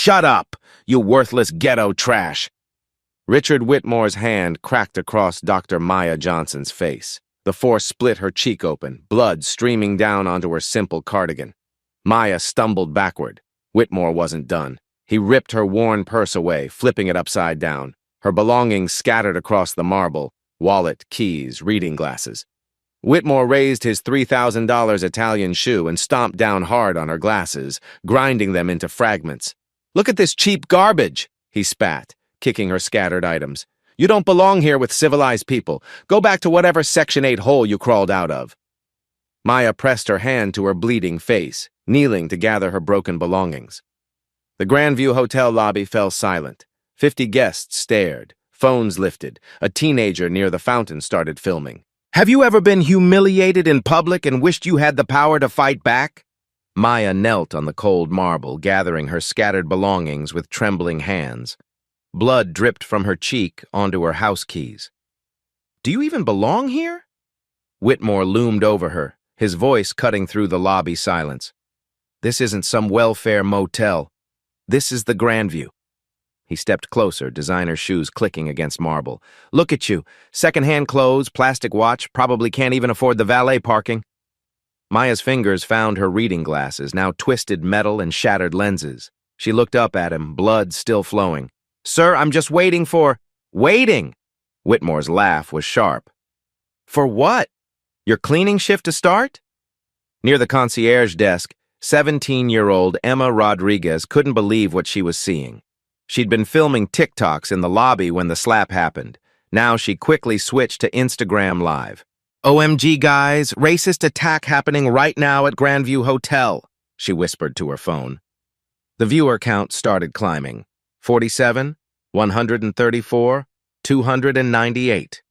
Shut up, you worthless ghetto trash. Richard Whitmore's hand cracked across Dr. Maya Johnson's face. The force split her cheek open, blood streaming down onto her simple cardigan. Maya stumbled backward. Whitmore wasn't done. He ripped her worn purse away, flipping it upside down. Her belongings scattered across the marble: wallet, keys, reading glasses. Whitmore raised his $3,000 Italian shoe and stomped down hard on her glasses, grinding them into fragments. "Look at this cheap garbage," he spat, kicking her scattered items. "You don't belong here with civilized people. Go back to whatever Section 8 hole you crawled out of." Maya pressed her hand to her bleeding face, kneeling to gather her broken belongings. The Grandview Hotel lobby fell silent. 50 guests stared, phones lifted. A teenager near the fountain started filming. "Have you ever been humiliated in public and wished you had the power to fight back?" Maya knelt on the cold marble, gathering her scattered belongings with trembling hands. Blood dripped from her cheek onto her house keys. "Do you even belong here?" Whitmore loomed over her, his voice cutting through the lobby silence. "This isn't some welfare motel. This is the Grandview." He stepped closer, designer shoes clicking against marble. "Look at you. Second-hand clothes, plastic watch, probably can't even afford the valet parking." Maya's fingers found her reading glasses, now twisted metal and shattered lenses. She looked up at him, blood still flowing. "Sir, I'm just waiting for—" "Waiting!" Whitmore's laugh was sharp. "For what? Your cleaning shift to start?" Near the concierge desk, 17-year-old Emma Rodriguez couldn't believe what she was seeing. She'd been filming TikToks in the lobby when the slap happened. Now she quickly switched to Instagram Live. "OMG, guys, racist attack happening right now at Grandview Hotel," she whispered to her phone. The viewer count started climbing. 47, 134, 298.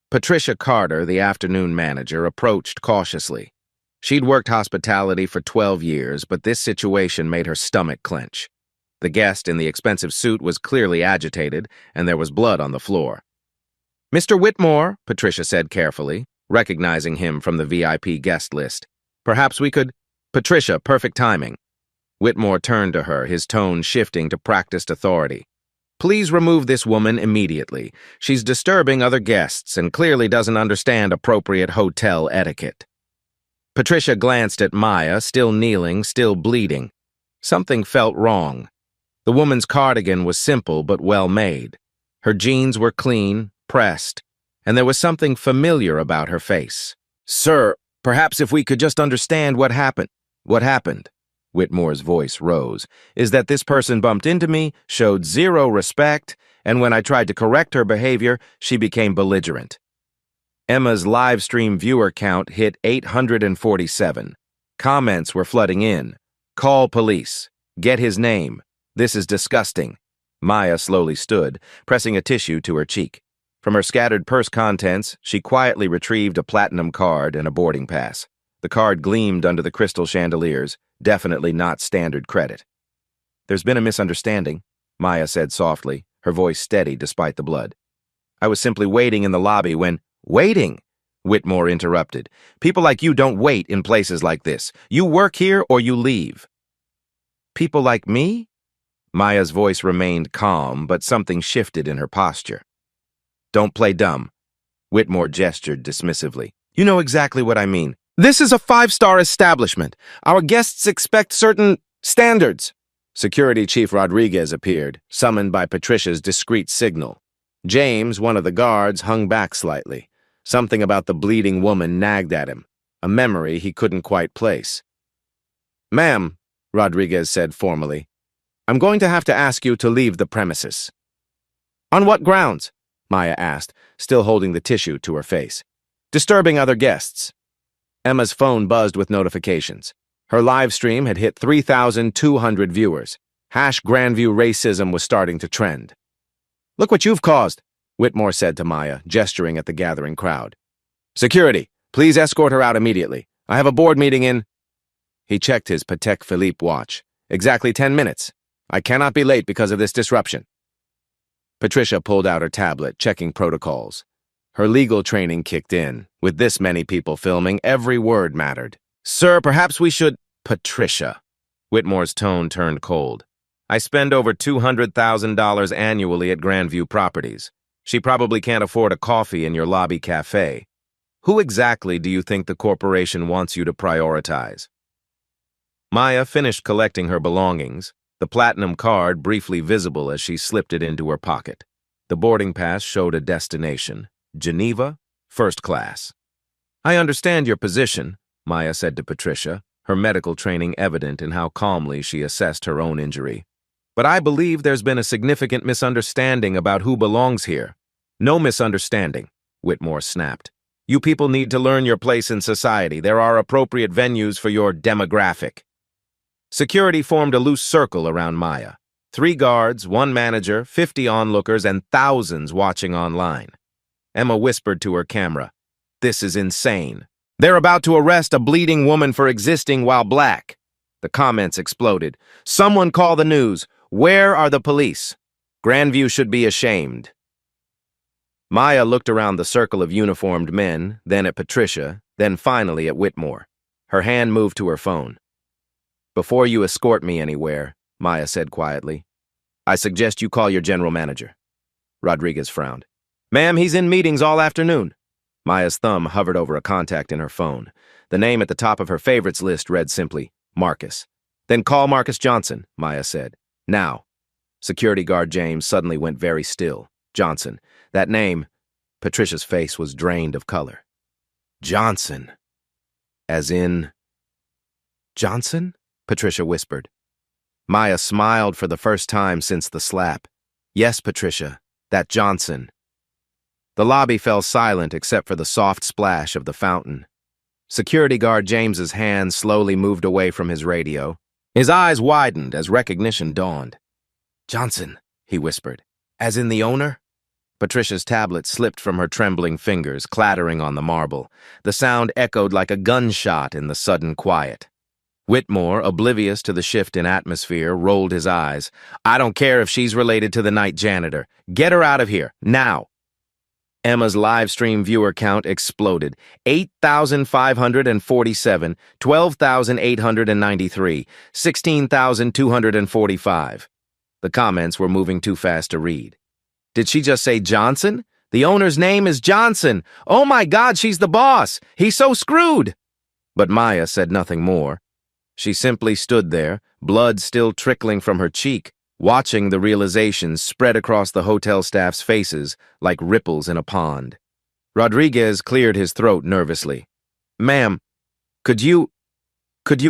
Patricia Carter, the afternoon manager, approached cautiously. She'd worked hospitality for 12 years, but this situation made her stomach clench. The guest in the expensive suit was clearly agitated, and there was blood on the floor. "Mr. Whitmore," Patricia said carefully, recognizing him from the VIP guest list. "Perhaps we could—" "Patricia, perfect timing." Whitmore turned to her, his tone shifting to practiced authority. "Please remove this woman immediately. She's disturbing other guests and clearly doesn't understand appropriate hotel etiquette." Patricia glanced at Maya, still kneeling, still bleeding. Something felt wrong. The woman's cardigan was simple but well-made. Her jeans were clean, pressed, and there was something familiar about her face. "Sir, perhaps if we could just understand what happened." "What happened?" Whitmore's voice rose. "Is that this person bumped into me, showed zero respect, and when I tried to correct her behavior, she became belligerent." Emma's live stream viewer count hit 847. Comments were flooding in. "Call police. Get his name. This is disgusting." Maya slowly stood, pressing a tissue to her cheek. From her scattered purse contents, she quietly retrieved a platinum card and a boarding pass. The card gleamed under the crystal chandeliers, definitely not standard credit. "There's been a misunderstanding," Maya said softly, her voice steady despite the blood. "I was simply waiting in the lobby when—" "Waiting?" Whitmore interrupted. "People like you don't wait in places like this. You work here or you leave." "People like me?" Maya's voice remained calm, but something shifted in her posture. "Don't play dumb." Whitmore gestured dismissively. "You know exactly what I mean. This is a 5-star establishment. Our guests expect certain standards." Security Chief Rodriguez appeared, summoned by Patricia's discreet signal. James, one of the guards, hung back slightly. Something about the bleeding woman nagged at him, a memory he couldn't quite place. "Ma'am," Rodriguez said formally, "I'm going to have to ask you to leave the premises." "On what grounds?" Maya asked, still holding the tissue to her face. "Disturbing other guests." Emma's phone buzzed with notifications. Her live stream had hit 3,200 viewers. #Grandview racism was starting to trend. "Look what you've caused," Whitmore said to Maya, gesturing at the gathering crowd. "Security, please escort her out immediately. I have a board meeting in—" He checked his Patek Philippe watch. "Exactly 10 minutes. I cannot be late because of this disruption." Patricia pulled out her tablet, checking protocols. Her legal training kicked in. With this many people filming, every word mattered. "Sir, perhaps we should—" "Patricia." Whitmore's tone turned cold. I spend over $200,000 annually at Grandview Properties. She probably can't afford a coffee in your lobby cafe. Who exactly do you think the corporation wants you to prioritize? Maya finished collecting her belongings, the platinum card briefly visible as she slipped it into her pocket. The boarding pass showed a destination, Geneva, first class. I understand your position, Maya said to Patricia, her medical training evident in how calmly she assessed her own injury. But I believe there's been a significant misunderstanding about who belongs here. No misunderstanding, Whitmore snapped. You people need to learn your place in society. There are appropriate venues for your demographic. Security formed a loose circle around Maya. 3 guards, 1 manager, 50 onlookers, and thousands watching online. Emma whispered to her camera, "This is insane. They're about to arrest a bleeding woman for existing while black." The comments exploded. "Someone call the news. Where are the police? Grandview should be ashamed." Maya looked around the circle of uniformed men, then at Patricia, then finally at Whitmore. Her hand moved to her phone. "Before you escort me anywhere," Maya said quietly, "I suggest you call your general manager." Rodriguez frowned. "Ma'am, he's in meetings all afternoon." Maya's thumb hovered over a contact in her phone. The name at the top of her favorites list read simply, Marcus. "Then call Marcus Johnson," Maya said. "Now." Security guard James suddenly went very still. Johnson. That name, Patricia's face was drained of color. Johnson. As in... Johnson? Patricia whispered. Maya smiled for the first time since the slap. "Yes, Patricia, that Johnson." The lobby fell silent except for the soft splash of the fountain. Security guard James's hand slowly moved away from his radio. His eyes widened as recognition dawned. "Johnson," he whispered. "As in the owner?" Patricia's tablet slipped from her trembling fingers, clattering on the marble. The sound echoed like a gunshot in the sudden quiet. Whitmore, oblivious to the shift in atmosphere, rolled his eyes. "I don't care if she's related to the night janitor. Get her out of here, now." Emma's live stream viewer count exploded. 8,547, 12,893, 16,245. The comments were moving too fast to read. "Did she just say Johnson? The owner's name is Johnson. Oh my God, she's the boss. He's so screwed." But Maya said nothing more. She simply stood there, blood still trickling from her cheek, watching the realizations spread across the hotel staff's faces like ripples in a pond. Rodriguez cleared his throat nervously. "Ma'am, could you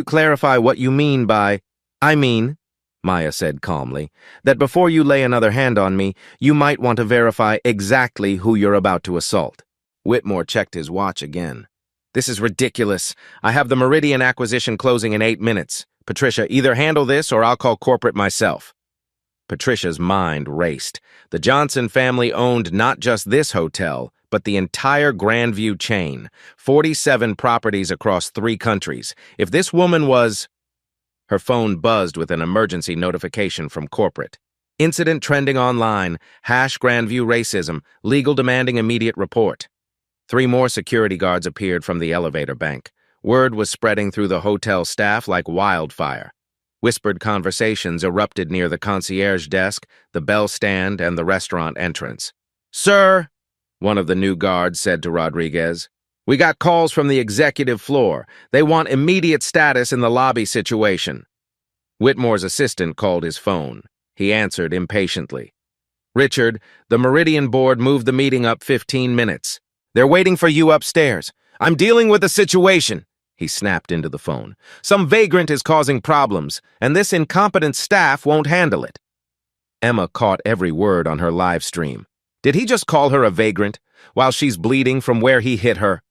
clarify what you mean by..." "I mean," Maya said calmly, "that before you lay another hand on me, you might want to verify exactly who you're about to assault." Whitmore checked his watch again. "This is ridiculous. I have the Meridian acquisition closing in 8 minutes. Patricia, either handle this or I'll call corporate myself." Patricia's mind raced. The Johnson family owned not just this hotel, but the entire Grandview chain, 47 properties across 3 countries. If this woman was... Her phone buzzed with an emergency notification from corporate. "Incident trending online. #Grandview racism. Legal demanding immediate report." 3 more security guards appeared from the elevator bank. Word was spreading through the hotel staff like wildfire. Whispered conversations erupted near the concierge desk, the bell stand, and the restaurant entrance. "Sir," one of the new guards said to Rodriguez, "we got calls from the executive floor. They want immediate status in the lobby situation." Whitmore's assistant called his phone. He answered impatiently. "Richard, the Meridian board moved the meeting up 15 minutes. They're waiting for you upstairs. I'm dealing with the situation." He snapped into the phone. "Some vagrant is causing problems, and this incompetent staff won't handle it." Emma caught every word on her live stream. Did he just call her a vagrant, while she's bleeding from where he hit her?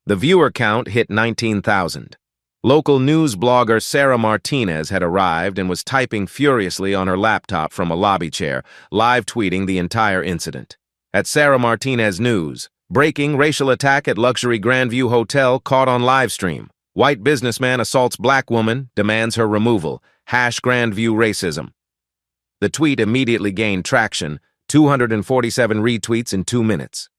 The viewer count hit 19,000. Local news blogger Sarah Martinez had arrived and was typing furiously on her laptop from a lobby chair, live tweeting the entire incident. At Sarah Martinez News, breaking racial attack at luxury Grandview Hotel caught on live stream. White businessman assaults black woman, demands her removal. #Grandview racism. The tweet immediately gained traction, 247 retweets in 2 minutes.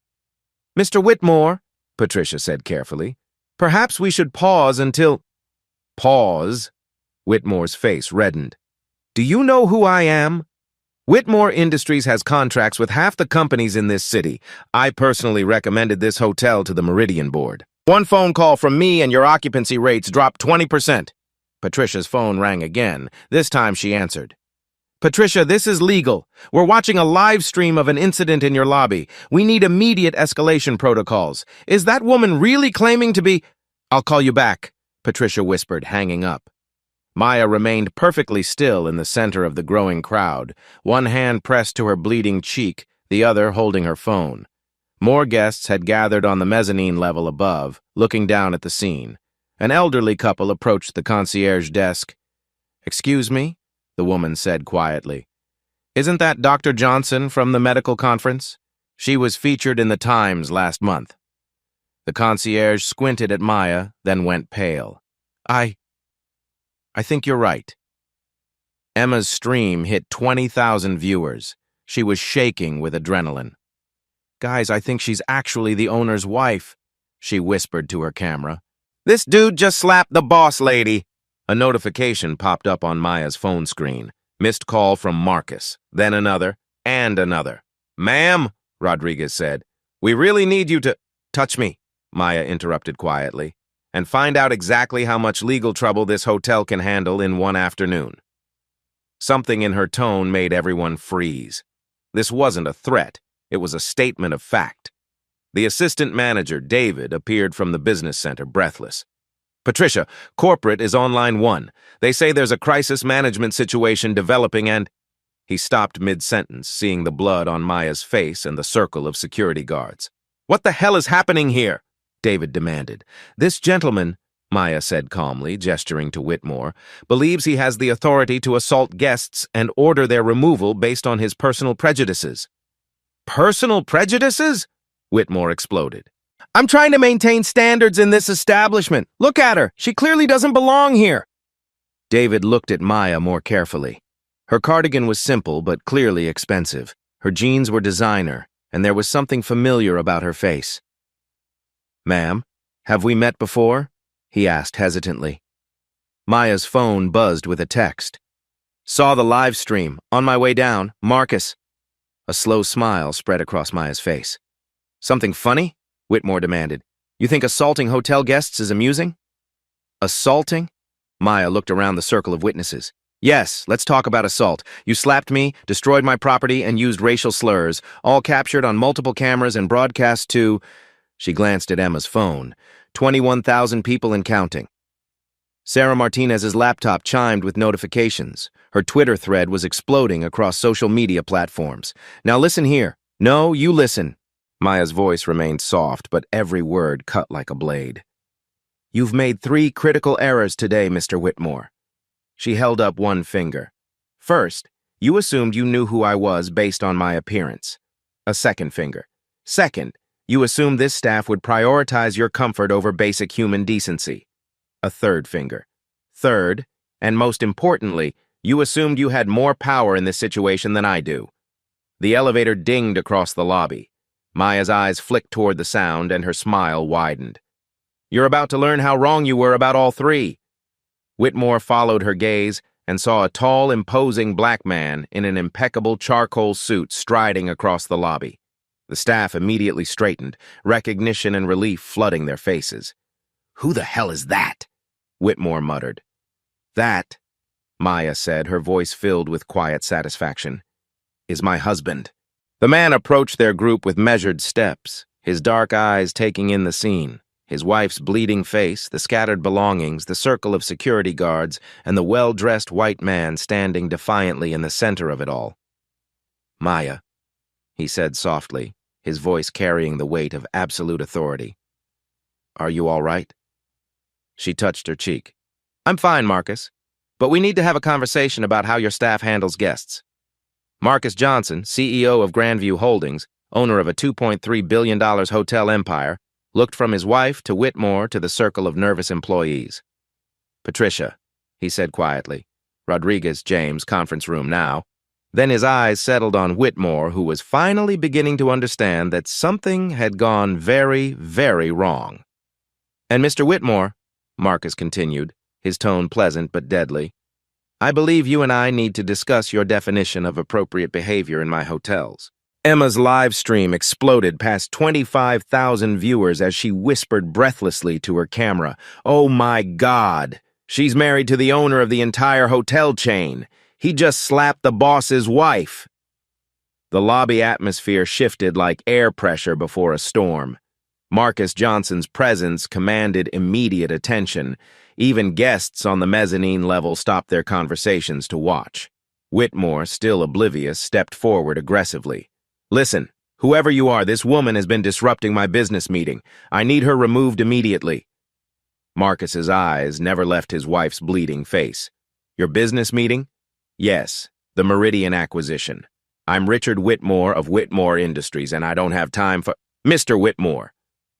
"Mr. Whitmore," Patricia said carefully, "perhaps we should pause until..." "Pause?" Whitmore's face reddened. Do you know who I am? Whitmore Industries has contracts with half the companies in this city. I personally recommended this hotel to the Meridian Board. One phone call from me and your occupancy rates dropped 20%. Patricia's phone rang again. This time she answered. Patricia, this is legal. We're watching a live stream of an incident in your lobby. We need immediate escalation protocols. Is that woman really claiming to be— I'll call you back, Patricia whispered, hanging up. Maya remained perfectly still in the center of the growing crowd, one hand pressed to her bleeding cheek, the other holding her phone. More guests had gathered on the mezzanine level above, looking down at the scene. An elderly couple approached the concierge desk. "Excuse me?" the woman said quietly. "Isn't that Dr. Johnson from the medical conference? She was featured in the Times last month." The concierge squinted at Maya, then went pale. I think you're right." Emma's stream hit 20,000 viewers. She was shaking with adrenaline. "Guys, I think she's actually the owner's wife," she whispered to her camera. "This dude just slapped the boss lady." A notification popped up on Maya's phone screen. Missed call from Marcus, then another, and another. "Ma'am," Rodriguez said, "we really need you to—" "Touch me," Maya interrupted quietly, "and find out exactly how much legal trouble this hotel can handle in one afternoon." Something in her tone made everyone freeze. This wasn't a threat. It was a statement of fact. The assistant manager, David, appeared from the business center, breathless. "Patricia, corporate is on line 1. They say there's a crisis management situation developing and—" He stopped mid-sentence, seeing the blood on Maya's face and the circle of security guards. "What the hell is happening here?" David demanded. "This gentleman," Maya said calmly, gesturing to Whitmore, "believes he has the authority to assault guests and order their removal based on his personal prejudices." "Personal prejudices?" Whitmore exploded. "I'm trying to maintain standards in this establishment. Look at her. She clearly doesn't belong here." David looked at Maya more carefully. Her cardigan was simple but clearly expensive. Her jeans were designer, and there was something familiar about her face. "Ma'am, have we met before?" he asked hesitantly. Maya's phone buzzed with a text. "Saw the live stream. On my way down. Marcus." A slow smile spread across Maya's face. "Something funny?" Whitmore demanded. "You think assaulting hotel guests is amusing?" "Assaulting?" Maya looked around the circle of witnesses. "Yes, let's talk about assault. You slapped me, destroyed my property, and used racial slurs, all captured on multiple cameras and broadcast to—" She glanced at Emma's phone. 21,000 people and counting. Sarah Martinez's laptop chimed with notifications. Her Twitter thread was exploding across social media platforms. "Now listen here." "No, you listen." Maya's voice remained soft, but every word cut like a blade. "You've made 3 critical errors today, Mr. Whitmore." She held up one finger. "First, you assumed you knew who I was based on my appearance." A second finger. "Second, you assumed this staff would prioritize your comfort over basic human decency." A third finger. "Third, and most importantly, you assumed you had more power in this situation than I do." The elevator dinged across the lobby. Maya's eyes flicked toward the sound, and her smile widened. "You're about to learn how wrong you were about all 3. Whitmore followed her gaze and saw a tall, imposing black man in an impeccable charcoal suit striding across the lobby. The staff immediately straightened, recognition and relief flooding their faces. "Who the hell is that?" Whitmore muttered. "That," Maya said, her voice filled with quiet satisfaction, "is my husband." The man approached their group with measured steps, his dark eyes taking in the scene, his wife's bleeding face, the scattered belongings, the circle of security guards, and the well-dressed white man standing defiantly in the center of it all. "Maya," he said softly, his voice carrying the weight of absolute authority. "Are you all right?" She touched her cheek. "I'm fine, Marcus, but we need to have a conversation about how your staff handles guests." Marcus Johnson, CEO of Grandview Holdings, owner of a $2.3 billion hotel empire, looked from his wife to Whitmore to the circle of nervous employees. "Patricia," he said quietly. "Rodriguez, James, conference room now." Then his eyes settled on Whitmore, who was finally beginning to understand that something had gone very, very wrong. "And Mr. Whitmore," Marcus continued, his tone pleasant but deadly, I believe you and I need to discuss your definition of appropriate behavior in my hotels. Emma's live stream exploded past 25,000 viewers as she whispered breathlessly to her camera, "Oh my God! She's married to the owner of the entire hotel chain. He just slapped the boss's wife." The lobby atmosphere shifted like air pressure before a storm. Marcus Johnson's presence commanded immediate attention. Even guests on the mezzanine level stopped their conversations to watch. Whitmore, still oblivious, stepped forward aggressively. "Listen, whoever you are, this woman has been disrupting my business meeting. I need her removed immediately." Marcus's eyes never left his wife's bleeding face. "Your business meeting?" "Yes, the Meridian acquisition. I'm Richard Whitmore of Whitmore Industries, and I don't have time for—" "Mr. Whitmore."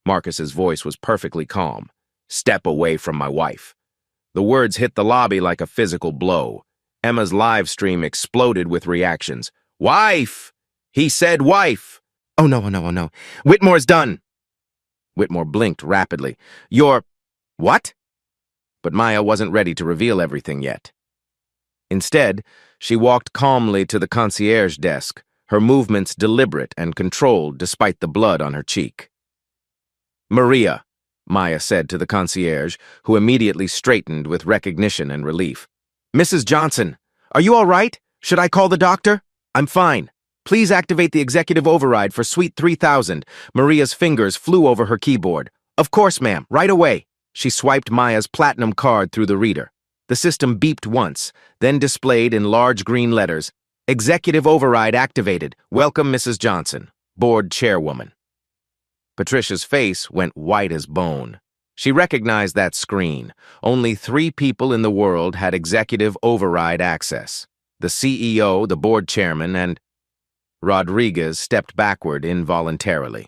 Marcus's voice was perfectly calm. "Step away from my wife." The words hit the lobby like a physical blow. Emma's live stream exploded with reactions. "Wife! He said wife!" "Oh no, oh no, oh no. Whitmore's done." Whitmore blinked rapidly. "You're... what?" But Maya wasn't ready to reveal everything yet. Instead, she walked calmly to the concierge desk, her movements deliberate and controlled despite the blood on her cheek. "Maria," Maya said to the concierge, who immediately straightened with recognition and relief. "Mrs. Johnson, are you all right? Should I call the doctor?" "I'm fine. Please activate the executive override for Suite 3000. Maria's fingers flew over her keyboard. "Of course, ma'am, right away." She swiped Maya's platinum card through the reader. The system beeped once, then displayed in large green letters, "Executive override activated. Welcome, Mrs. Johnson, board chairwoman." Patricia's face went white as bone. She recognized that screen. Only 3 people in the world had executive override access: the CEO, the board chairman, and... Rodriguez stepped backward involuntarily.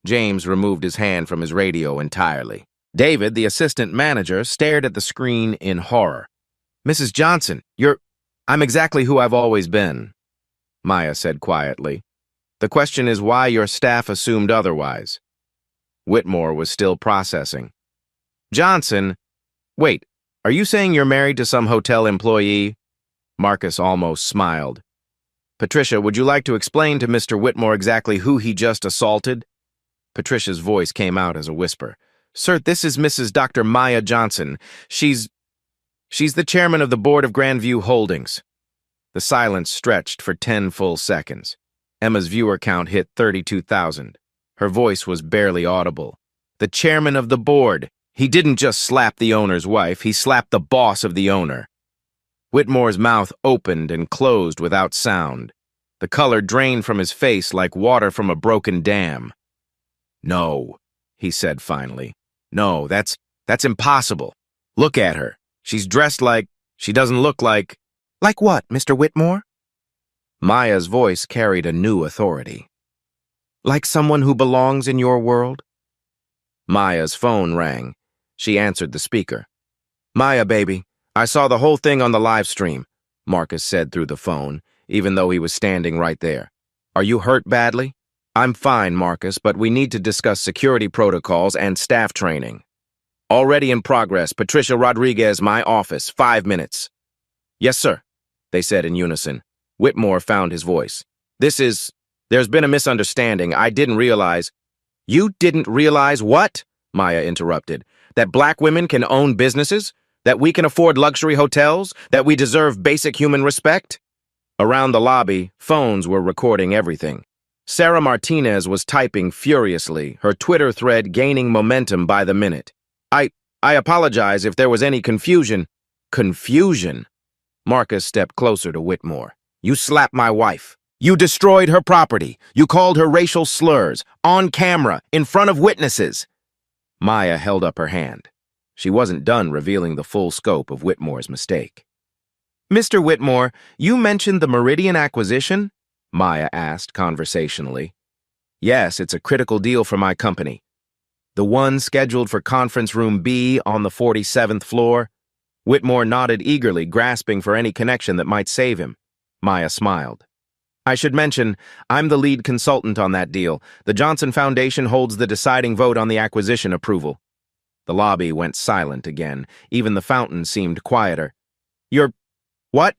James removed his hand from his radio entirely. David, the assistant manager, stared at the screen in horror. "Mrs. Johnson, I'm exactly who I've always been," Maya said quietly. "The question is why your staff assumed otherwise." Whitmore was still processing. "Johnson, wait, are you saying you're married to some hotel employee?" Marcus almost smiled. "Patricia, would you like to explain to Mr. Whitmore exactly who he just assaulted?" Patricia's voice came out as a whisper. "Sir, this is Mrs. Dr. Maya Johnson. She's the chairman of the board of Grandview Holdings." The silence stretched for 10 full seconds. Emma's viewer count hit 32,000. Her voice was barely audible. "The chairman of the board. He didn't just slap the owner's wife, he slapped the boss of the owner." Whitmore's mouth opened and closed without sound. The color drained from his face like water from a broken dam. "No," he said finally. "No, that's impossible. Look at her. She's dressed like... she doesn't look like..." "Like what, Mr. Whitmore?" Maya's voice carried a new authority. "Like someone who belongs in your world?" Maya's phone rang. She answered the speaker. "Maya, baby, I saw the whole thing on the live stream," Marcus said through the phone, even though he was standing right there. "Are you hurt badly?" "I'm fine, Marcus, but we need to discuss security protocols and staff training." "Already in progress. Patricia Rodriguez, my office. 5 minutes." "Yes, sir," they said in unison. Whitmore found his voice. There's been a misunderstanding. I didn't realize..." "You didn't realize what?" Maya interrupted. "That black women can own businesses? That we can afford luxury hotels? That we deserve basic human respect?" Around the lobby, phones were recording everything. Sarah Martinez was typing furiously, her Twitter thread gaining momentum by the minute. I apologize if there was any confusion." "Confusion?" Marcus stepped closer to Whitmore. "You slapped my wife. You destroyed her property. You called her racial slurs, on camera, in front of witnesses." Maya held up her hand. She wasn't done revealing the full scope of Whitmore's mistake. "Mr. Whitmore, you mentioned the Meridian acquisition?" Maya asked conversationally. "Yes, it's a critical deal for my company." "The one scheduled for Conference Room B on the 47th floor?" Whitmore nodded eagerly, grasping for any connection that might save him. Maya smiled. "I should mention, I'm the lead consultant on that deal. The Johnson Foundation holds the deciding vote on the acquisition approval." The lobby went silent again. Even the fountain seemed quieter. What?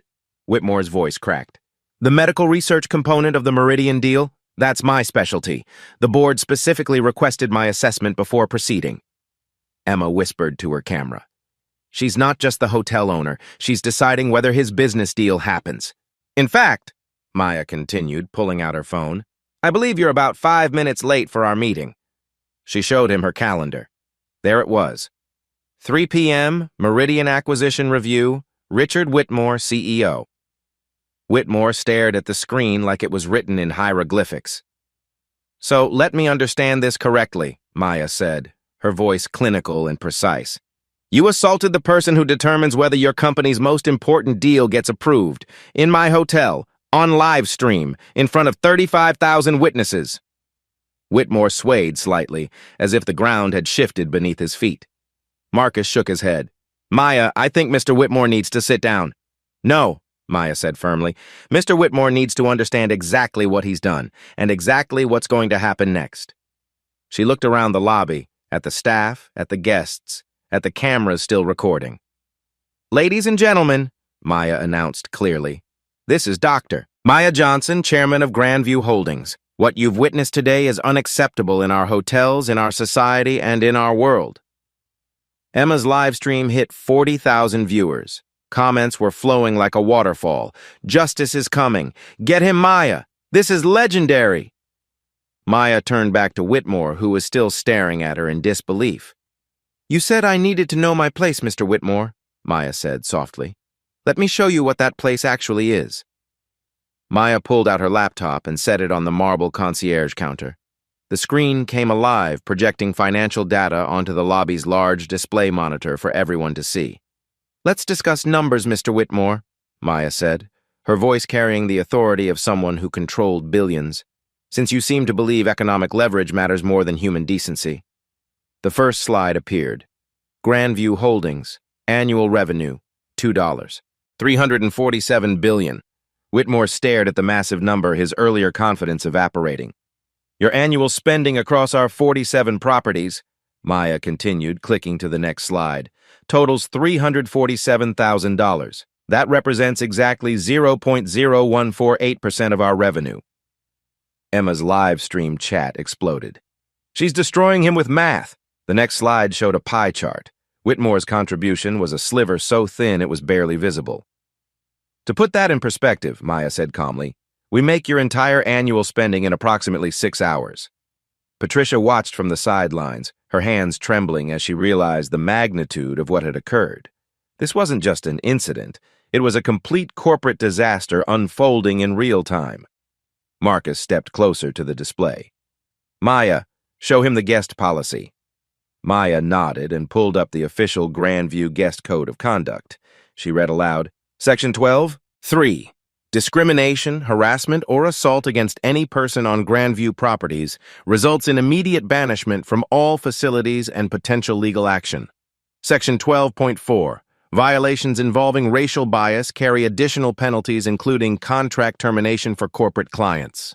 Whitmore's voice cracked. The medical research component of the Meridian deal? That's my specialty. The board specifically requested my assessment before proceeding. Emma whispered to her camera. She's not just the hotel owner. She's deciding whether his business deal happens. In fact, Maya continued, pulling out her phone, I believe you're about 5 minutes late for our meeting. She showed him her calendar. There it was. 3 p.m., Meridian Acquisition Review, Richard Whitmore, CEO. Whitmore stared at the screen like it was written in hieroglyphics. So let me understand this correctly, Maya said, her voice clinical and precise. You assaulted the person who determines whether your company's most important deal gets approved, in my hotel, on live stream, in front of 35,000 witnesses. Whitmore swayed slightly, as if the ground had shifted beneath his feet. Marcus shook his head. Maya, I think Mr. Whitmore needs to sit down. No, Maya said firmly. Mr. Whitmore needs to understand exactly what he's done, and exactly what's going to happen next. She looked around the lobby, at the staff, at the guests, at the cameras still recording. Ladies and gentlemen, Maya announced clearly, this is Dr. Maya Johnson, chairman of Grandview Holdings. What you've witnessed today is unacceptable in our hotels, in our society, and in our world. Emma's live stream hit 40,000 viewers. Comments were flowing like a waterfall. Justice is coming. Get him, Maya. This is legendary. Maya turned back to Whitmore, who was still staring at her in disbelief. You said I needed to know my place, Mr. Whitmore, Maya said softly. Let me show you what that place actually is. Maya pulled out her laptop and set it on the marble concierge counter. The screen came alive, projecting financial data onto the lobby's large display monitor for everyone to see. Let's discuss numbers, Mr. Whitmore, Maya said, her voice carrying the authority of someone who controlled billions, since you seem to believe economic leverage matters more than human decency. The first slide appeared. Grandview Holdings, annual revenue, $2. 347 billion. Whitmore stared at the massive number, his earlier confidence evaporating. Your annual spending across our 47 properties, Maya continued, clicking to the next slide, totals $347,000. That represents exactly 0.0148% of our revenue. Emma's live stream chat exploded. She's destroying him with math. The next slide showed a pie chart. Whitmore's contribution was a sliver so thin it was barely visible. To put that in perspective, Maya said calmly, we make your entire annual spending in approximately 6 hours. Patricia watched from the sidelines, her hands trembling as she realized the magnitude of what had occurred. This wasn't just an incident. It was a complete corporate disaster unfolding in real time. Marcus stepped closer to the display. Maya, show him the guest policy. Maya nodded and pulled up the official Grandview Guest Code of Conduct. She read aloud, Section 12, 3. Discrimination, harassment, or assault against any person on Grandview properties results in immediate banishment from all facilities and potential legal action. Section 12.4. Violations involving racial bias carry additional penalties, including contract termination for corporate clients.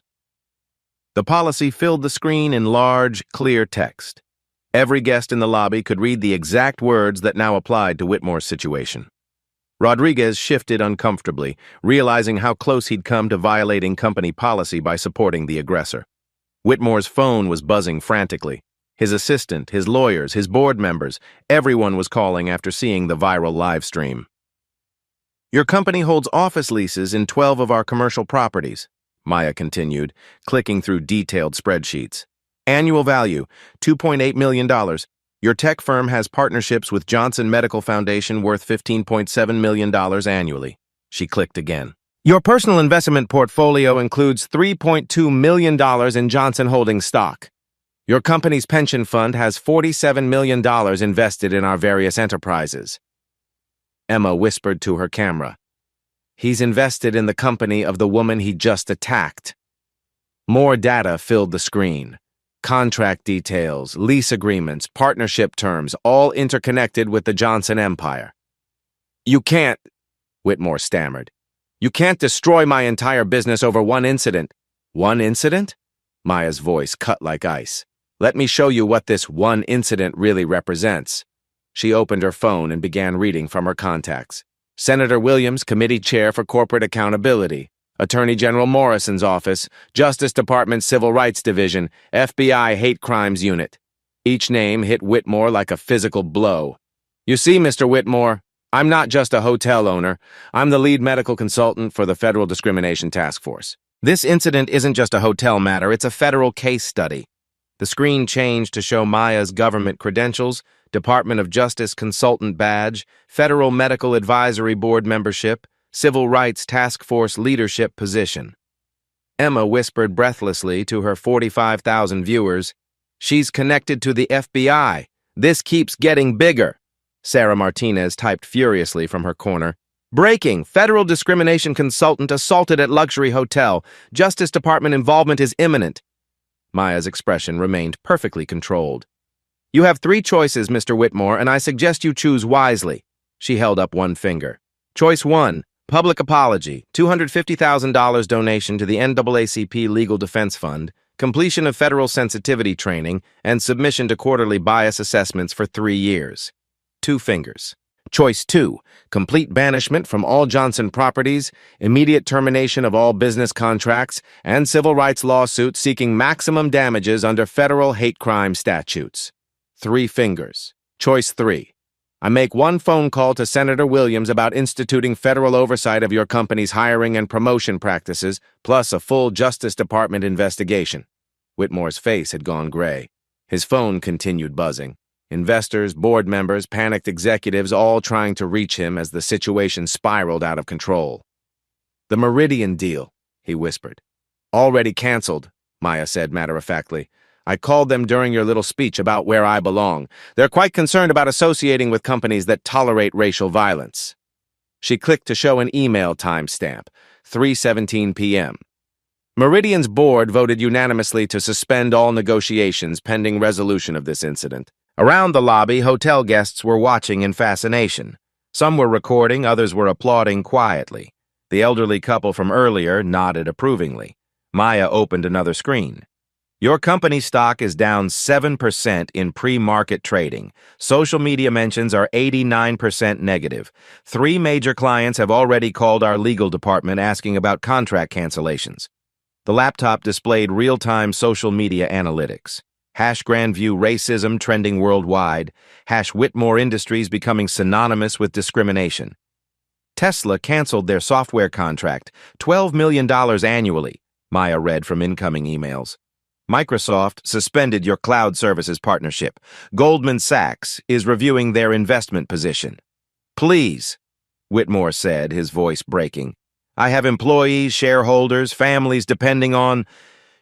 The policy filled the screen in large, clear text. Every guest in the lobby could read the exact words that now applied to Whitmore's situation. Rodriguez shifted uncomfortably, realizing how close he'd come to violating company policy by supporting the aggressor. Whitmore's phone was buzzing frantically. His assistant, his lawyers, his board members, everyone was calling after seeing the viral live stream. Your company holds office leases in 12 of our commercial properties, Maya continued, clicking through detailed spreadsheets. Annual value, $2.8 million. Your tech firm has partnerships with Johnson Medical Foundation worth $15.7 million annually. She clicked again. Your personal investment portfolio includes $3.2 million in Johnson Holdings stock. Your company's pension fund has $47 million invested in our various enterprises. Emma whispered to her camera. He's invested in the company of the woman he just attacked. More data filled the screen. Contract details, lease agreements, partnership terms, all interconnected with the Johnson empire. You can't, Whitmore stammered. You can't destroy my entire business over one incident. One incident? Maya's voice cut like ice. Let me show you what this one incident really represents. She opened her phone and began reading from her contacts. Senator Williams, Committee Chair for Corporate Accountability. Attorney General Morrison's office, Justice Department Civil Rights Division, FBI Hate Crimes Unit. Each name hit Whitmore like a physical blow. You see, Mr. Whitmore, I'm not just a hotel owner. I'm the lead medical consultant for the Federal Discrimination Task Force. This incident isn't just a hotel matter, it's a federal case study. The screen changed to show Maya's government credentials, Department of Justice consultant badge, Federal Medical Advisory Board membership, Civil Rights Task Force leadership position. Emma whispered breathlessly to her 45,000 viewers, "She's connected to the FBI. This keeps getting bigger." Sarah Martinez typed furiously from her corner. Breaking! Federal discrimination consultant assaulted at luxury hotel. Justice Department involvement is imminent. Maya's expression remained perfectly controlled. You have 3 choices, Mr. Whitmore, and I suggest you choose wisely. She held up one finger. Choice 1, public apology, $250,000 donation to the NAACP Legal Defense Fund, completion of federal sensitivity training, and submission to quarterly bias assessments for 3 years. 2 fingers. Choice 2, complete banishment from all Johnson properties, immediate termination of all business contracts, and civil rights lawsuits seeking maximum damages under federal hate crime statutes. 3 fingers. Choice 3, I make 1 phone call to Senator Williams about instituting federal oversight of your company's hiring and promotion practices, plus a full Justice Department investigation. Whitmore's face had gone gray. His phone continued buzzing. Investors, board members, panicked executives all trying to reach him as the situation spiraled out of control. The Meridian deal, he whispered. Already canceled, Maya said matter-of-factly. I called them during your little speech about where I belong. They're quite concerned about associating with companies that tolerate racial violence. She clicked to show an email timestamp, 3:17 p.m. Meridian's board voted unanimously to suspend all negotiations pending resolution of this incident. Around the lobby, hotel guests were watching in fascination. Some were recording, others were applauding quietly. The elderly couple from earlier nodded approvingly. Maya opened another screen. Your company stock is down 7% in pre-market trading. Social media mentions are 89% negative. 3 major clients have already called our legal department asking about contract cancellations. The laptop displayed real-time social media analytics. #Grandview racism trending worldwide. #Whitmore Industries becoming synonymous with discrimination. Tesla canceled their software contract, $12 million annually, Maya read from incoming emails. Microsoft suspended your cloud services partnership. Goldman Sachs is reviewing their investment position. Please, Whitmore said, his voice breaking. I have employees, shareholders, families depending on...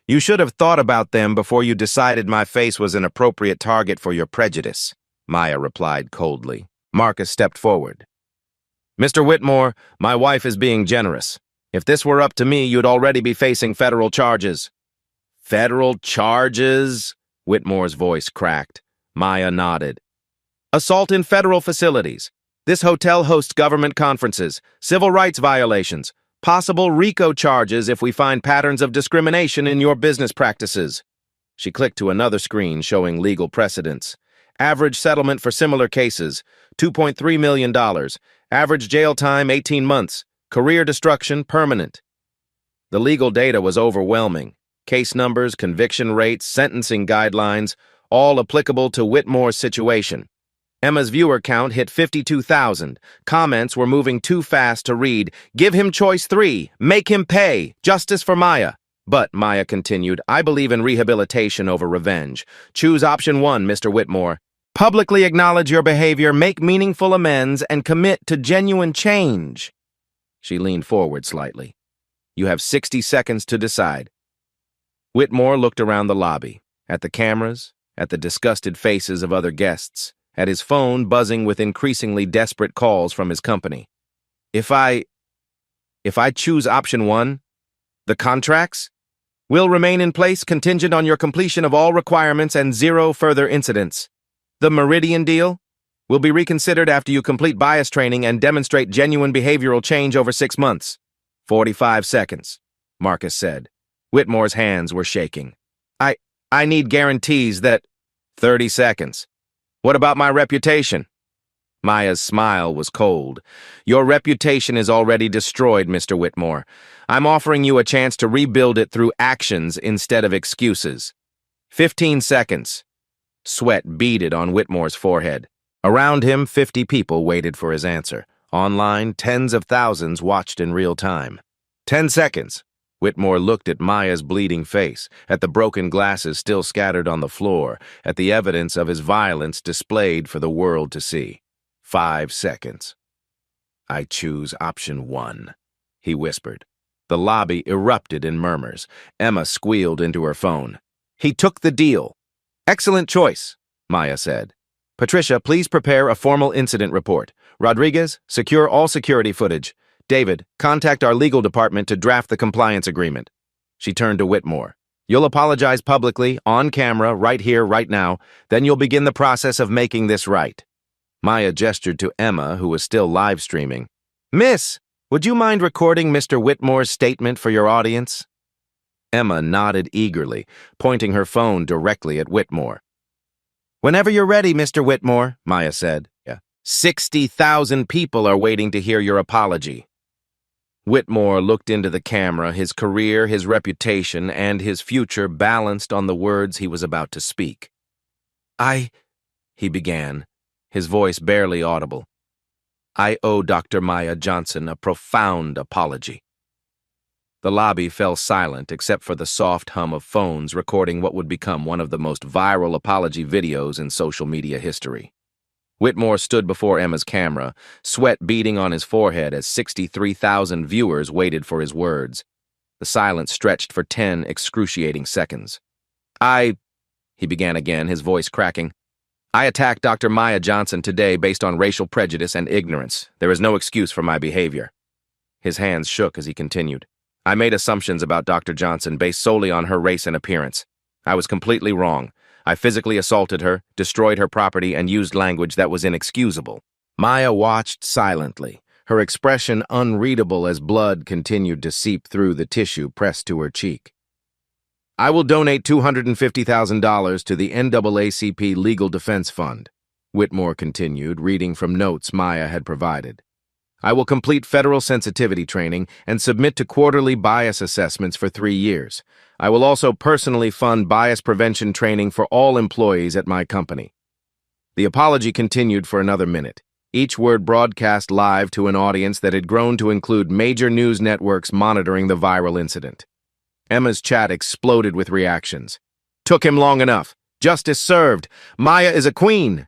You should have thought about them before you decided my face was an appropriate target for your prejudice, Maya replied coldly. Marcus stepped forward. Mr. Whitmore, my wife is being generous. If this were up to me, you'd already be facing federal charges. Federal charges? Whitmore's voice cracked. Maya nodded. Assault in federal facilities. This hotel hosts government conferences, civil rights violations, possible RICO charges if we find patterns of discrimination in your business practices. She clicked to another screen showing legal precedents. Average settlement for similar cases, $2.3 million. Average jail time, 18 months. Career destruction, permanent. The legal data was overwhelming. Case numbers, conviction rates, sentencing guidelines, all applicable to Whitmore's situation. Emma's viewer count hit 52,000. Comments were moving too fast to read. Give him choice 3. Make him pay. Justice for Maya. But, Maya continued, I believe in rehabilitation over revenge. Choose option 1, Mr. Whitmore. Publicly acknowledge your behavior, make meaningful amends, and commit to genuine change. She leaned forward slightly. You have 60 seconds to decide. Whitmore looked around the lobby, at the cameras, at the disgusted faces of other guests, at his phone buzzing with increasingly desperate calls from his company. If I choose option 1, the contracts will remain in place contingent on your completion of all requirements and 0 further incidents. The Meridian deal will be reconsidered after you complete bias training and demonstrate genuine behavioral change over 6 months. 45 seconds, Marcus said. Whitmore's hands were shaking. I need guarantees that... 30 seconds. What about my reputation? Maya's smile was cold. Your reputation is already destroyed, Mr. Whitmore. I'm offering you a chance to rebuild it through actions instead of excuses. 15 seconds. Sweat beaded on Whitmore's forehead. Around him, 50 people waited for his answer. Online, tens of thousands watched in real time. 10 seconds. Whitmore looked at Maya's bleeding face, at the broken glasses still scattered on the floor, at the evidence of his violence displayed for the world to see. 5 seconds. I choose option 1, he whispered. The lobby erupted in murmurs. Emma squealed into her phone. He took the deal. Excellent choice, Maya said. Patricia, please prepare a formal incident report. Rodriguez, secure all security footage. David, contact our legal department to draft the compliance agreement. She turned to Whitmore. You'll apologize publicly, on camera, right here, right now. Then you'll begin the process of making this right. Maya gestured to Emma, who was still live streaming. Miss, would you mind recording Mr. Whitmore's statement for your audience? Emma nodded eagerly, pointing her phone directly at Whitmore. Whenever you're ready, Mr. Whitmore, Maya said. 60,000 people are waiting to hear your apology. Whitmore looked into the camera, his career, his reputation, and his future balanced on the words he was about to speak. He began, his voice barely audible. I owe Dr. Maya Johnson a profound apology. The lobby fell silent except for the soft hum of phones recording what would become one of the most viral apology videos in social media history. Whitmore stood before Emma's camera, sweat beading on his forehead as 63,000 viewers waited for his words. The silence stretched for 10 excruciating seconds. He began again, his voice cracking. I attacked Dr. Maya Johnson today based on racial prejudice and ignorance. There is no excuse for my behavior. His hands shook as he continued. I made assumptions about Dr. Johnson based solely on her race and appearance. I was completely wrong. I physically assaulted her, destroyed her property, and used language that was inexcusable. Maya watched silently, her expression unreadable as blood continued to seep through the tissue pressed to her cheek. I will donate $250,000 to the NAACP Legal Defense Fund, Whitmore continued, reading from notes Maya had provided. I will complete federal sensitivity training and submit to quarterly bias assessments for 3 years. I will also personally fund bias prevention training for all employees at my company. The apology continued for another minute, each word broadcast live to an audience that had grown to include major news networks monitoring the viral incident. Emma's chat exploded with reactions. Took him long enough. Justice served. Maya is a queen.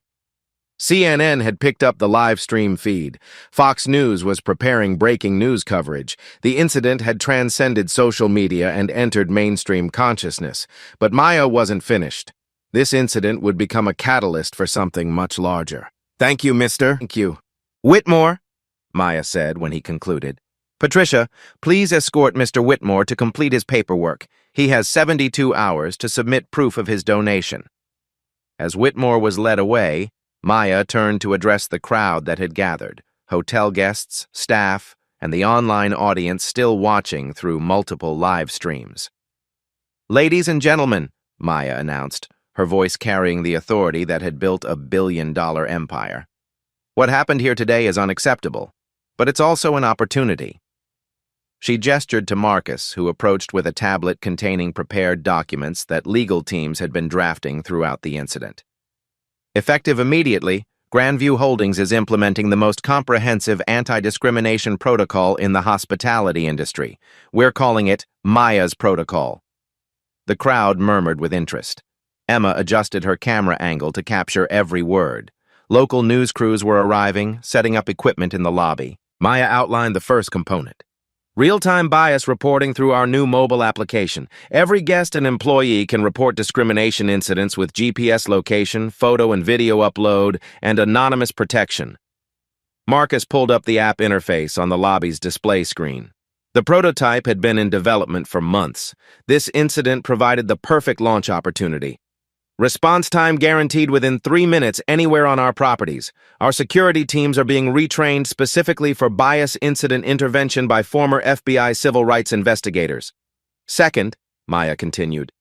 CNN had picked up the live stream feed. Fox News was preparing breaking news coverage. The incident had transcended social media and entered mainstream consciousness. But Maya wasn't finished. This incident would become a catalyst for something much larger. Thank you, mister. Thank you. Whitmore, Maya said when he concluded. Patricia, please escort Mr. Whitmore to complete his paperwork. He has 72 hours to submit proof of his donation. As Whitmore was led away, Maya turned to address the crowd that had gathered, hotel guests, staff, and the online audience still watching through multiple live streams. Ladies and gentlemen, Maya announced, her voice carrying the authority that had built a billion-dollar empire. What happened here today is unacceptable, but it's also an opportunity. She gestured to Marcus, who approached with a tablet containing prepared documents that legal teams had been drafting throughout the incident. Effective immediately, Grandview Holdings is implementing the most comprehensive anti-discrimination protocol in the hospitality industry. We're calling it Maya's Protocol. The crowd murmured with interest. Emma adjusted her camera angle to capture every word. Local news crews were arriving, setting up equipment in the lobby. Maya outlined the first component. Real-time bias reporting through our new mobile application. Every guest and employee can report discrimination incidents with GPS location, photo and video upload, and anonymous protection. Marcus pulled up the app interface on the lobby's display screen. The prototype had been in development for months. This incident provided the perfect launch opportunity. Response time guaranteed within 3 minutes anywhere on our properties. Our security teams are being retrained specifically for bias incident intervention by former FBI civil rights investigators. Second, Maya continued,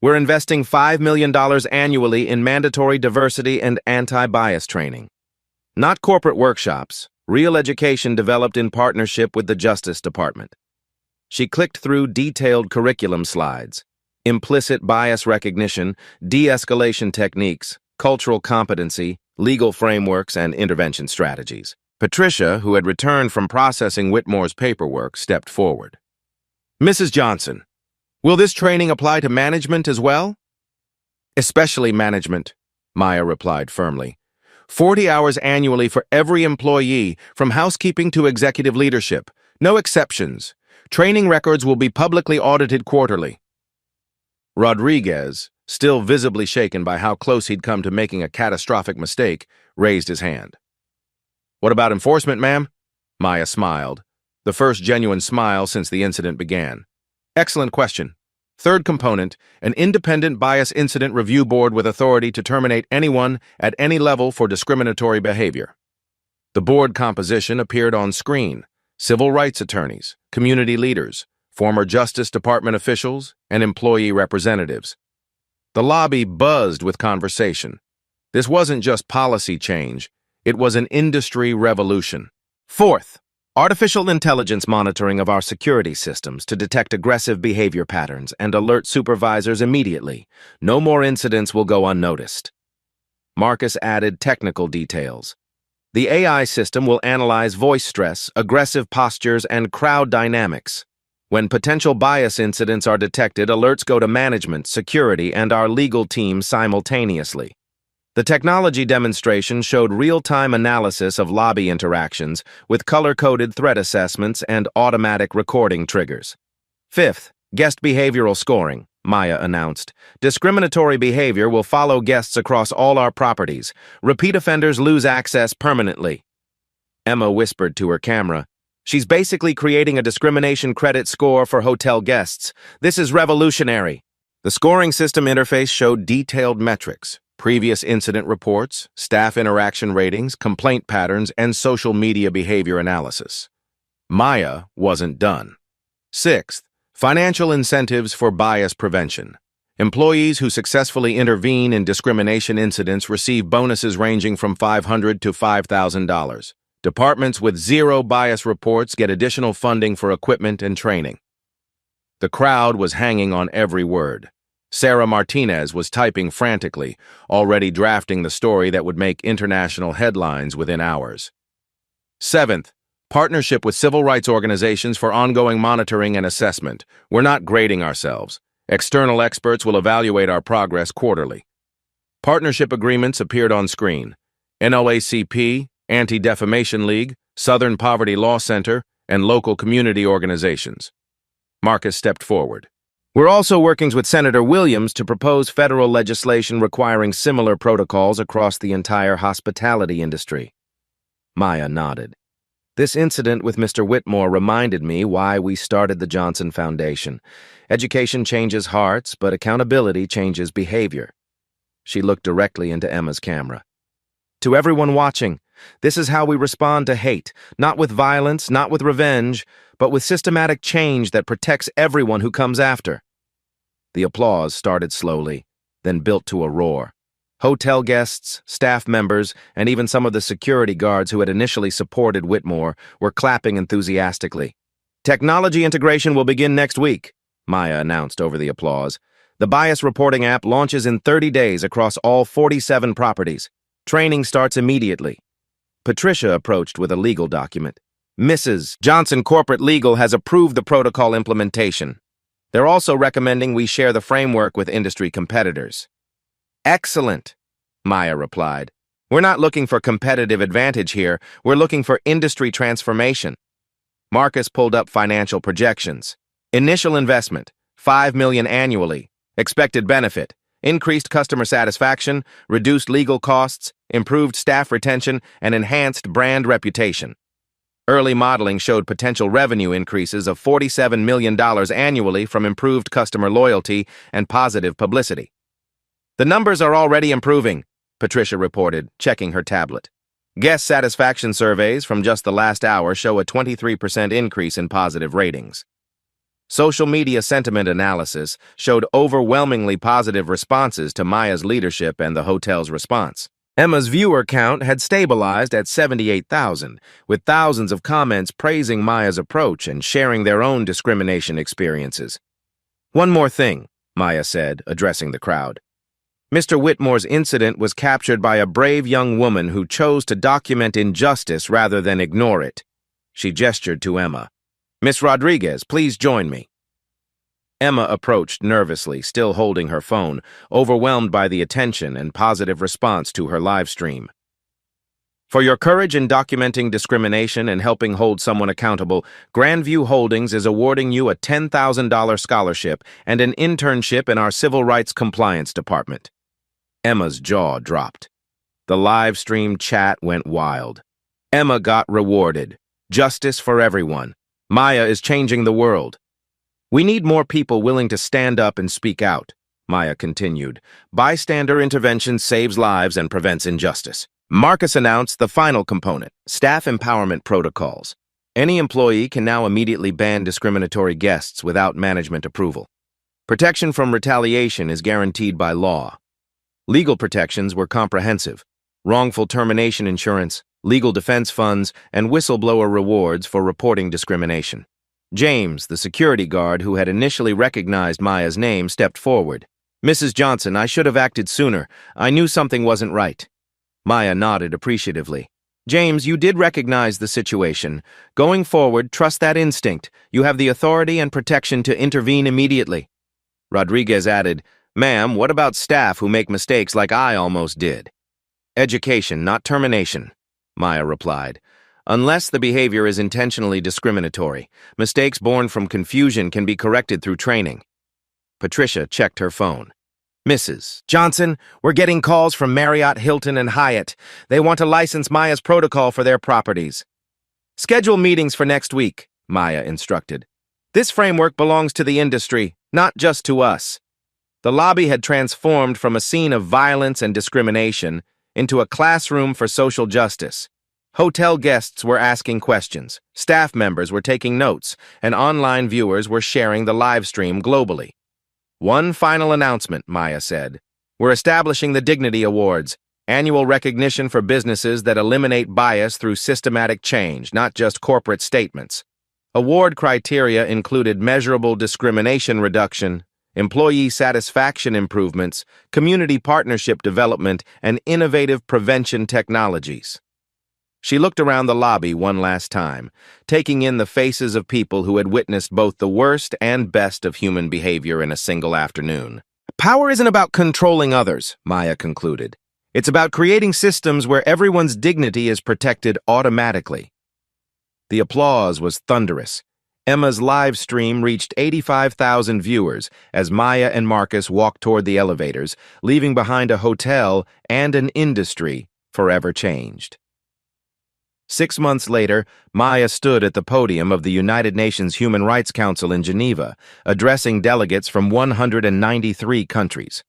we're investing $5 million annually in mandatory diversity and anti-bias training. Not corporate workshops, real education developed in partnership with the Justice Department. She clicked through detailed curriculum slides, implicit bias recognition, de-escalation techniques, cultural competency, legal frameworks, and intervention strategies. Patricia, who had returned from processing Whitmore's paperwork, stepped forward. Mrs. Johnson, will this training apply to management as well? Especially management, Maya replied firmly. 40 hours annually for every employee, from housekeeping to executive leadership. No exceptions. Training records will be publicly audited quarterly. Rodriguez, still visibly shaken by how close he'd come to making a catastrophic mistake, raised his hand. What about enforcement, ma'am? Maya smiled, the first genuine smile since the incident began. Excellent question. Third component, an independent bias incident review board with authority to terminate anyone at any level for discriminatory behavior. The board composition appeared on screen: civil rights attorneys, community leaders, former Justice Department officials, and employee representatives. The lobby buzzed with conversation. This wasn't just policy change, it was an industry revolution. Fourth, artificial intelligence monitoring of our security systems to detect aggressive behavior patterns and alert supervisors immediately. No more incidents will go unnoticed. Marcus added technical details. The AI system will analyze voice stress, aggressive postures, and crowd dynamics. When potential bias incidents are detected, alerts go to management, security, and our legal team simultaneously. The technology demonstration showed real-time analysis of lobby interactions with color-coded threat assessments and automatic recording triggers. Fifth, guest behavioral scoring, Maya announced. Discriminatory behavior will follow guests across all our properties. Repeat offenders lose access permanently. Emma whispered to her camera. She's basically creating a discrimination credit score for hotel guests. This is revolutionary. The scoring system interface showed detailed metrics: previous incident reports, staff interaction ratings, complaint patterns, and social media behavior analysis. Maya wasn't done. Sixth, financial incentives for bias prevention. Employees who successfully intervene in discrimination incidents receive bonuses ranging from $500 to $5,000. Departments with zero bias reports get additional funding for equipment and training. The crowd was hanging on every word. Sarah Martinez was typing frantically, already drafting the story that would make international headlines within hours. Seventh, partnership with civil rights organizations for ongoing monitoring and assessment. We're not grading ourselves. External experts will evaluate our progress quarterly. Partnership agreements appeared on screen. NAACP, Anti-Defamation League, Southern Poverty Law Center, and local community organizations. Marcus stepped forward. We're also working with Senator Williams to propose federal legislation requiring similar protocols across the entire hospitality industry. Maya nodded. This incident with Mr. Whitmore reminded me why we started the Johnson Foundation. Education changes hearts, but accountability changes behavior. She looked directly into Emma's camera. To everyone watching, this is how we respond to hate, not with violence, not with revenge, but with systematic change that protects everyone who comes after. The applause started slowly, then built to a roar. Hotel guests, staff members, and even some of the security guards who had initially supported Whitmore were clapping enthusiastically. Technology integration will begin next week, Maya announced over the applause. The bias reporting app launches in 30 days across all 47 properties. Training starts immediately. Patricia approached with a legal document. Mrs. Johnson Corporate Legal has approved the protocol implementation. They're also recommending we share the framework with industry competitors. Excellent, Maya replied. We're not looking for competitive advantage here. We're looking for industry transformation. Marcus pulled up financial projections. Initial investment, $5 million annually. Expected benefit, increased customer satisfaction, reduced legal costs, improved staff retention, and enhanced brand reputation. Early modeling showed potential revenue increases of $47 million annually from improved customer loyalty and positive publicity. The numbers are already improving, Patricia reported, checking her tablet. Guest satisfaction surveys from just the last hour show a 23% increase in positive ratings. Social media sentiment analysis showed overwhelmingly positive responses to Maya's leadership and the hotel's response. Emma's viewer count had stabilized at 78,000, with thousands of comments praising Maya's approach and sharing their own discrimination experiences. "One more thing," Maya said, addressing the crowd. "Mr. Whitmore's incident was captured by a brave young woman who chose to document injustice rather than ignore it." She gestured to Emma. "Miss Rodriguez, please join me." Emma approached nervously, still holding her phone, overwhelmed by the attention and positive response to her live stream. "For your courage in documenting discrimination and helping hold someone accountable, Grandview Holdings is awarding you a $10,000 scholarship and an internship in our Civil Rights Compliance Department." Emma's jaw dropped. The live stream chat went wild. Emma got rewarded. Justice for everyone. Maya is changing the world. "We need more people willing to stand up and speak out," Maya continued. "Bystander intervention saves lives and prevents injustice." Marcus announced the final component, staff empowerment protocols. Any employee can now immediately ban discriminatory guests without management approval. Protection from retaliation is guaranteed by law. Legal protections were comprehensive. Wrongful termination insurance, legal defense funds, and whistleblower rewards for reporting discrimination. James, the security guard who had initially recognized Maya's name, stepped forward. "Mrs. Johnson, I should have acted sooner. I knew something wasn't right." Maya nodded appreciatively. "James, you did recognize the situation. Going forward, trust that instinct. You have the authority and protection to intervene immediately." Rodriguez added, "Ma'am, what about staff who make mistakes like I almost did?" "Education, not termination," Maya replied. "Unless the behavior is intentionally discriminatory, mistakes born from confusion can be corrected through training." Patricia checked her phone. "Mrs. Johnson, we're getting calls from Marriott, Hilton, and Hyatt. They want to license Maya's protocol for their properties." "Schedule meetings for next week," Maya instructed. "This framework belongs to the industry, not just to us." The lobby had transformed from a scene of violence and discrimination into a classroom for social justice. Hotel guests were asking questions, staff members were taking notes, and online viewers were sharing the live stream globally. "One final announcement," Maya said. "We're establishing the Dignity Awards, annual recognition for businesses that eliminate bias through systematic change, not just corporate statements." Award criteria included measurable discrimination reduction, employee satisfaction improvements, community partnership development, and innovative prevention technologies. She looked around the lobby one last time, taking in the faces of people who had witnessed both the worst and best of human behavior in a single afternoon. "Power isn't about controlling others," Maya concluded. "It's about creating systems where everyone's dignity is protected automatically." The applause was thunderous. Emma's live stream reached 85,000 viewers as Maya and Marcus walked toward the elevators, leaving behind a hotel and an industry forever changed. 6 months later, Maya stood at the podium of the United Nations Human Rights Council in Geneva, addressing delegates from 193 countries.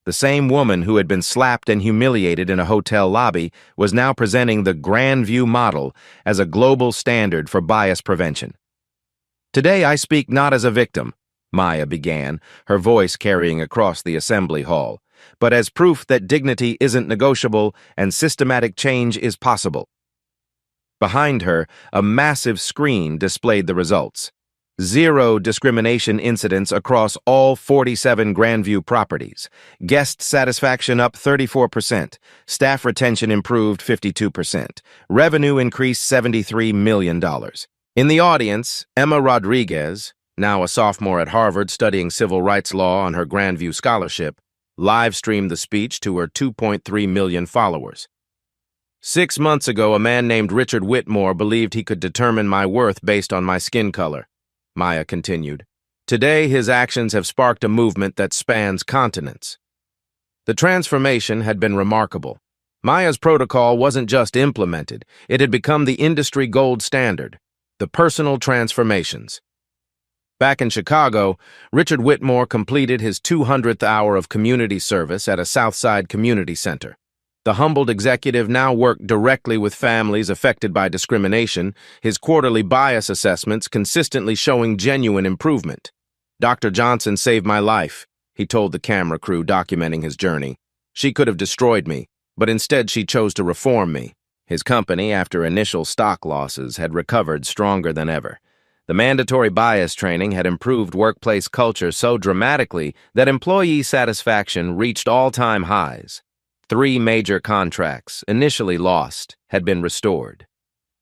The same woman who had been slapped and humiliated in a hotel lobby was now presenting the Grandview model as a global standard for bias prevention. "Today I speak not as a victim," Maya began, her voice carrying across the assembly hall, "but as proof that dignity isn't negotiable and systematic change is possible." Behind her, a massive screen displayed the results. 0 discrimination incidents across all 47 Grandview properties. Guest satisfaction up 34%. Staff retention improved 52%. Revenue increased $73 million. In the audience, Emma Rodriguez, now a sophomore at Harvard studying civil rights law on her Grandview scholarship, live-streamed the speech to her 2.3 million followers. "6 months ago, a man named Richard Whitmore believed he could determine my worth based on my skin color," Maya continued. "Today, his actions have sparked a movement that spans continents." The transformation had been remarkable. Maya's protocol wasn't just implemented, it had become the industry gold standard, the personal transformations. Back in Chicago, Richard Whitmore completed his 200th hour of community service at a Southside community center. The humbled executive now worked directly with families affected by discrimination, his quarterly bias assessments consistently showing genuine improvement. "Dr. Johnson saved my life," he told the camera crew documenting his journey. "She could have destroyed me, but instead she chose to reform me. His company, after initial stock losses, had recovered stronger than ever. The mandatory bias training had improved workplace culture so dramatically that employee satisfaction reached all-time highs. 3 major contracts, initially lost, had been restored.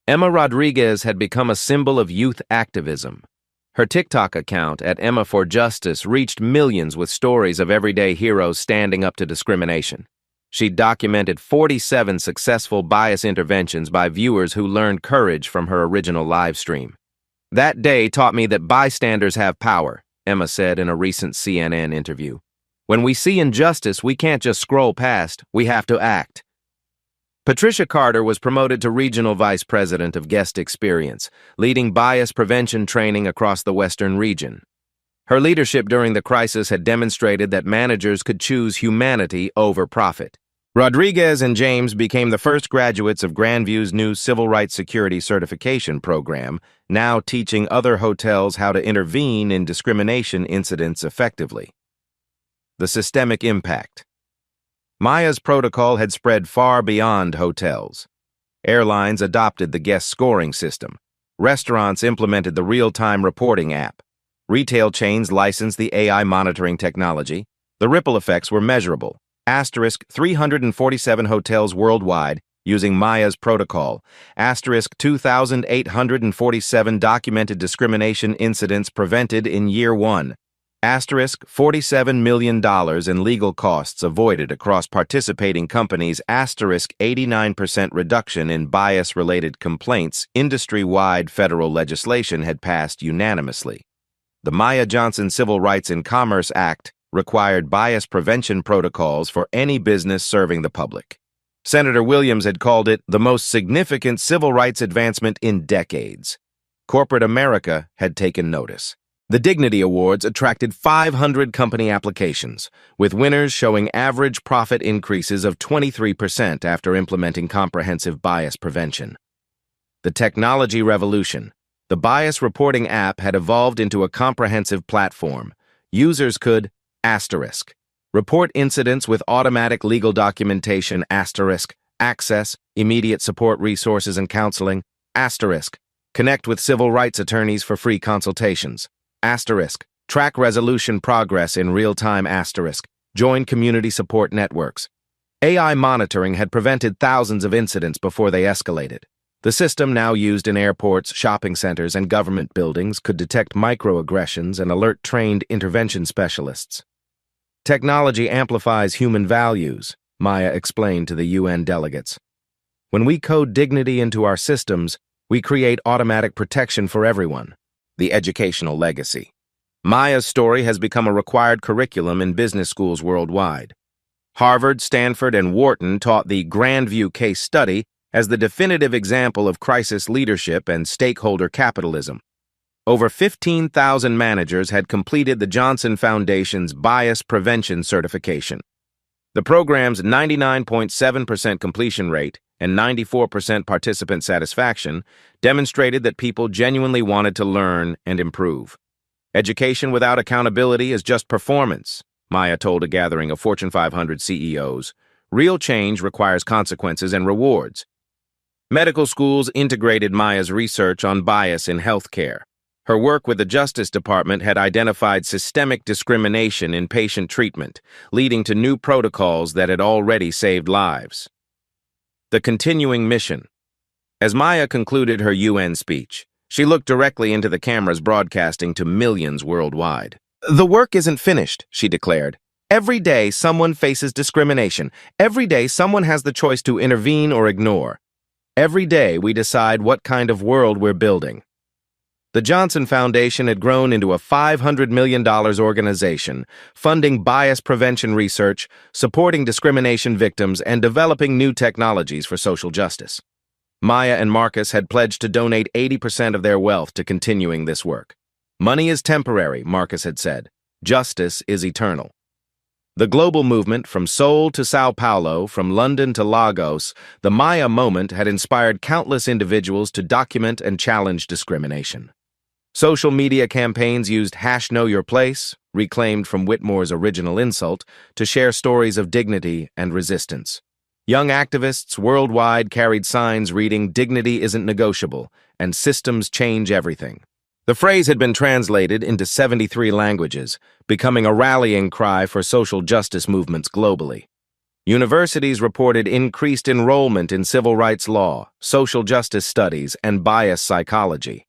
Emma Rodriguez had become a symbol of youth activism. Her TikTok account at Emma for Justice reached millions with stories of everyday heroes standing up to discrimination. She documented 47 successful bias interventions by viewers who learned courage from her original live stream. "That day taught me that bystanders have power," Emma said in a recent CNN interview. "When we see injustice, we can't just scroll past, we have to act." Patricia Carter was promoted to Regional Vice President of Guest Experience, leading bias prevention training across the Western region. Her leadership during the crisis had demonstrated that managers could choose humanity over profit. Rodriguez and James became the first graduates of Grandview's new Civil Rights Security Certification program, now teaching other hotels how to intervene in discrimination incidents effectively. The systemic impact. Maya's protocol had spread far beyond hotels. Airlines adopted the guest scoring system. Restaurants implemented the real-time reporting app. Retail chains licensed the AI monitoring technology. The ripple effects were measurable. 347 hotels worldwide using Maya's protocol. 2,847 documented discrimination incidents prevented in year 1. $47 million in legal costs avoided across participating companies. 89% reduction in bias-related complaints. Industry-wide federal legislation had passed unanimously. The Maya Johnson Civil Rights in Commerce Act required bias prevention protocols for any business serving the public. Senator Williams had called it the most significant civil rights advancement in decades. Corporate America had taken notice. The Dignity Awards attracted 500 company applications, with winners showing average profit increases of 23% after implementing comprehensive bias prevention. The technology revolution. The bias reporting app had evolved into a comprehensive platform. Users could report incidents with automatic legal documentation, access immediate support resources and counseling, connect with civil rights attorneys for free consultations, track resolution progress in real time, join community support networks. AI monitoring had prevented thousands of incidents before they escalated. The system, now used in airports, shopping centers, and government buildings, could detect microaggressions and alert trained intervention specialists. Technology amplifies human values, Maya explained to the UN delegates. When we code dignity into our systems, we create automatic protection for everyone. The educational legacy. Maya's story has become a required curriculum in business schools worldwide. Harvard, Stanford, and Wharton taught the Grandview case study as the definitive example of crisis leadership and stakeholder capitalism. Over 15,000 managers had completed the Johnson Foundation's Bias Prevention Certification. The program's 99.7% completion rate and 94% participant satisfaction demonstrated that people genuinely wanted to learn and improve. Education without accountability is just performance, Maya told a gathering of Fortune 500 CEOs. Real change requires consequences and rewards. Medical schools integrated Maya's research on bias in healthcare. Her work with the Justice Department had identified systemic discrimination in patient treatment, leading to new protocols that had already saved lives. The continuing mission. As Maya concluded her UN speech, she looked directly into the cameras broadcasting to millions worldwide. "The work isn't finished," she declared. "Every day someone faces discrimination. Every day someone has the choice to intervene or ignore. Every day we decide what kind of world we're building." The Johnson Foundation had grown into a $500 million organization, funding bias prevention research, supporting discrimination victims, and developing new technologies for social justice. Maya and Marcus had pledged to donate 80% of their wealth to continuing this work. "Money is temporary," Marcus had said. "Justice is eternal." The global movement, from Seoul to Sao Paulo, from London to Lagos, the Maya moment had inspired countless individuals to document and challenge discrimination. Social media campaigns used #KnowYourPlace, reclaimed from Whitmore's original insult, to share stories of dignity and resistance. Young activists worldwide carried signs reading, "Dignity isn't negotiable," and "Systems change everything." The phrase had been translated into 73 languages, becoming a rallying cry for social justice movements globally. Universities reported increased enrollment in civil rights law, social justice studies, and bias psychology.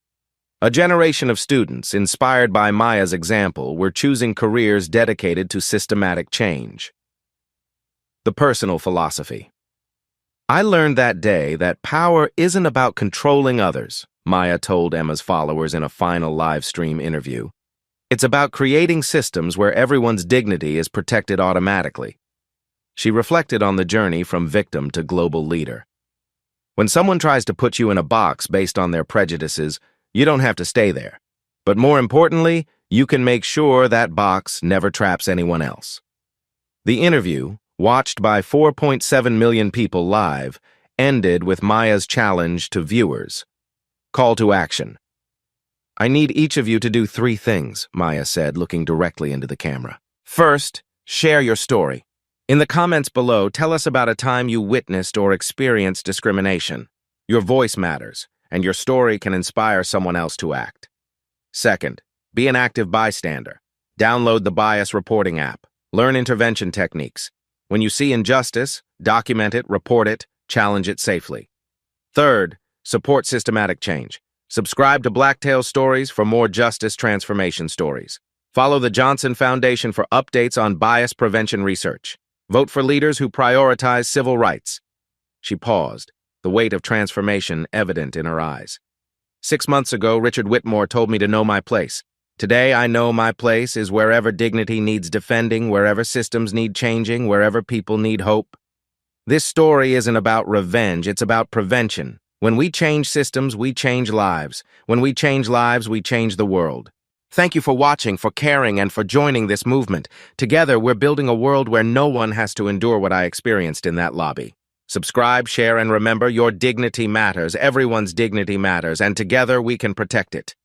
A generation of students, inspired by Maya's example, were choosing careers dedicated to systematic change. The personal philosophy. "I learned that day that power isn't about controlling others," Maya told Emma's followers in a final live stream interview. "It's about creating systems where everyone's dignity is protected automatically." She reflected on the journey from victim to global leader. When someone tries to put you in a box based on their prejudices, you don't have to stay there. But more importantly, you can make sure that box never traps anyone else. The interview, watched by 4.7 million people live, ended with Maya's challenge to viewers. Call to action. "I need each of you to do 3 things," Maya said, looking directly into the camera. "First, share your story. In the comments below, tell us about a time you witnessed or experienced discrimination. Your voice matters, and your story can inspire someone else to act. Second, be an active bystander. Download the Bias Reporting app. Learn intervention techniques. When you see injustice, document it, report it, challenge it safely. Third, support systematic change. Subscribe to Blacktail Stories for more justice transformation stories. Follow the Johnson Foundation for updates on bias prevention research. Vote for leaders who prioritize civil rights." She paused, the weight of transformation evident in her eyes. 6 months ago, Richard Whitmore told me to know my place. Today, I know my place is wherever dignity needs defending, wherever systems need changing, wherever people need hope. This story isn't about revenge, it's about prevention. When we change systems, we change lives. When we change lives, we change the world. Thank you for watching, for caring, and for joining this movement. Together, we're building a world where no one has to endure what I experienced in that lobby. Subscribe, share, and remember, your dignity matters. Everyone's dignity matters, and together we can protect it.